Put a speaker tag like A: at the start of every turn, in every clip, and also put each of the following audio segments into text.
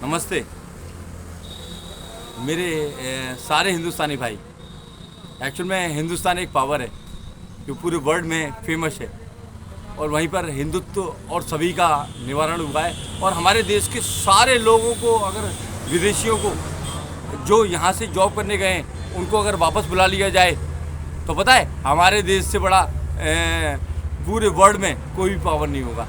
A: नमस्ते मेरे सारे हिंदुस्तानी भाई। एक्चुअल में हिंदुस्तान एक पावर है जो पूरे वर्ल्ड में फेमस है और वहीं पर हिंदुत्व और सभी का निवारण हुआ है। और हमारे देश के सारे लोगों को, अगर विदेशियों को जो यहाँ से जॉब करने गए हैं उनको अगर वापस बुला लिया जाए तो पता है हमारे देश से बड़ा पूरे वर्ल्ड में कोई भी पावर नहीं होगा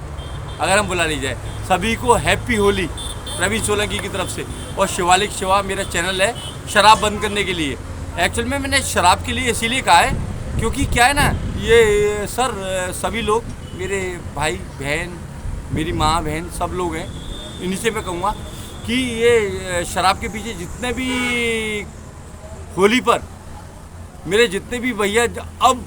A: अगर हम बुला ली जाए। सभी को हैप्पी होली प्रवीण सोलंकी की तरफ से। और शिवालिक शिवा मेरा चैनल है शराब बंद करने के लिए। एक्चुअल में मैंने शराब के लिए इसीलिए कहा है क्योंकि क्या है ना, ये सर सभी लोग मेरे भाई बहन, मेरी माँ बहन सब लोग हैं, इन्हीं से मैं कहूँगा कि ये शराब के पीछे जितने भी होली पर मेरे जितने भी भैया, अब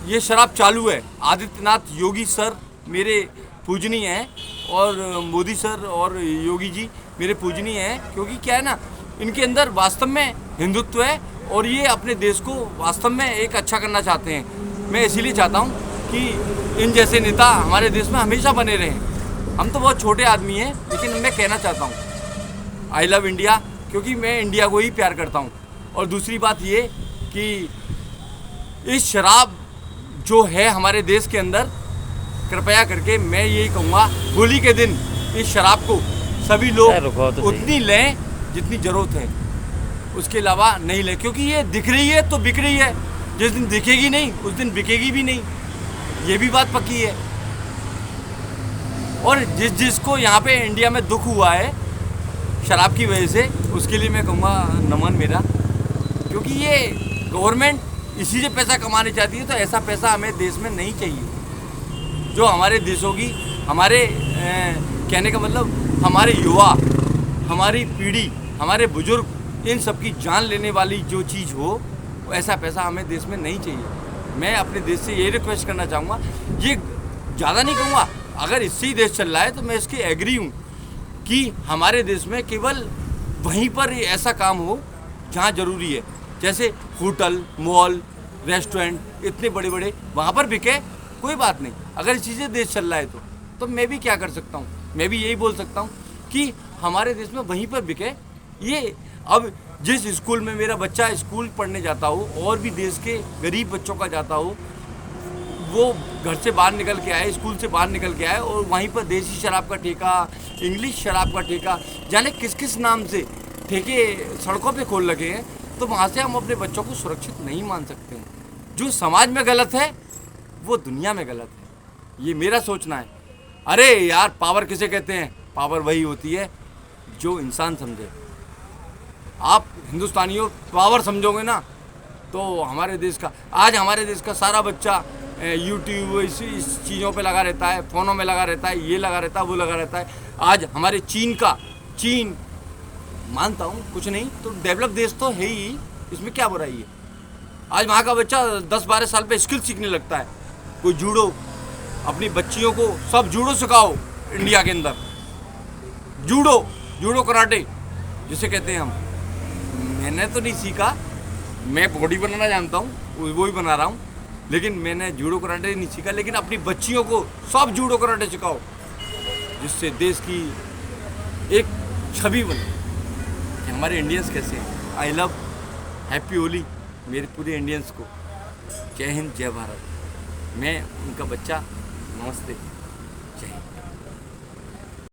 A: ये शराब चालू है। आदित्यनाथ योगी सर मेरे पूजनीय हैं और मोदी सर और योगी जी मेरे पूजनीय हैं क्योंकि क्या है ना, इनके अंदर वास्तव में हिंदुत्व है और ये अपने देश को वास्तव में एक अच्छा करना चाहते हैं। मैं इसीलिए चाहता हूँ कि इन जैसे नेता हमारे देश में हमेशा बने रहें। हम तो बहुत छोटे आदमी हैं लेकिन मैं कहना चाहता हूँ आई लव इंडिया, क्योंकि मैं इंडिया को ही प्यार करता हूँ। और दूसरी बात ये कि इस शराब जो है हमारे देश के अंदर, कृपया करके मैं यही कहूँगा होली के दिन इस शराब को सभी लोग उतनी लें जितनी ज़रूरत है, उसके अलावा नहीं लें। क्योंकि ये दिख रही है तो बिक रही है, जिस दिन दिखेगी नहीं उस दिन बिकेगी भी नहीं, ये भी बात पक्की है। और जिसको यहाँ पे इंडिया में दुख हुआ है शराब की वजह से, उसके लिए मैं कहूँगा नमन मेरा। क्योंकि ये गवर्नमेंट इसी से पैसा कमाने चाहती है, तो ऐसा पैसा हमें देश में नहीं चाहिए जो हमारे देशों की, हमारे कहने का मतलब हमारे युवा, हमारी पीढ़ी, हमारे बुजुर्ग, इन सब की जान लेने वाली जो चीज़ हो, ऐसा पैसा हमें देश में नहीं चाहिए। मैं अपने देश से ये रिक्वेस्ट करना चाहूँगा, ये ज़्यादा नहीं कहूँगा, अगर इससे ही देश चल रहा है तो मैं इसके एग्री हूँ कि हमारे देश में केवल वहीं पर ऐसा काम हो जहाँ ज़रूरी है। जैसे होटल, मॉल, रेस्टोरेंट इतने बड़े बड़े, वहाँ पर बिके, कोई बात नहीं। अगर इसी से देश चल रहा है तो मैं भी क्या कर सकता हूँ, मैं भी यही बोल सकता हूँ कि हमारे देश में वहीं पर बिके। ये अब जिस स्कूल में मेरा बच्चा स्कूल पढ़ने जाता हो और भी देश के गरीब बच्चों का जाता हो, वो घर से बाहर निकल के आए, स्कूल से बाहर निकल के आए और वहीं पर देसी शराब का ठेका, इंग्लिश शराब का ठेका, जाने किस किस नाम से ठेके सड़कों पे खोल लगे हैं। तो वहाँ से हम अपने बच्चों को सुरक्षित नहीं मान सकते हैं। जो समाज में गलत है वो दुनिया में गलत है, ये मेरा सोचना है। अरे यार, पावर किसे कहते हैं? पावर वही होती है जो इंसान समझे। आप हिंदुस्तानियों पावर समझोगे ना तो हमारे देश का, आज हमारे देश का सारा बच्चा यूट्यूब इस चीज़ों पे लगा रहता है, फ़ोनों में लगा रहता है, ये लगा रहता है, वो लगा रहता है। आज हमारे चीन मानता हूँ कुछ नहीं तो डेवलप देश तो है ही, इसमें क्या बुराई है। आज वहाँ का बच्चा 10-12 साल पे स्किल सीखने लगता है। कोई जूडो, अपनी बच्चियों को सब जूडो सिखाओ इंडिया के अंदर, जूडो कराटे जिसे कहते हैं हम। मैंने तो नहीं सीखा, मैं बॉडी बनाना जानता हूँ, वो ही बना रहा हूँ, लेकिन मैंने जूडो कराटे नहीं सीखा। लेकिन अपनी बच्चियों को सब जूडो कराटे सिखाओ, जिससे देश की एक छवि बने कि हमारे इंडियंस कैसे हैं। आई लव, हैप्पी होली मेरे पूरे इंडियंस को। जय हिंद, जय भारत। मैं उनका बच्चा, नमस्ते।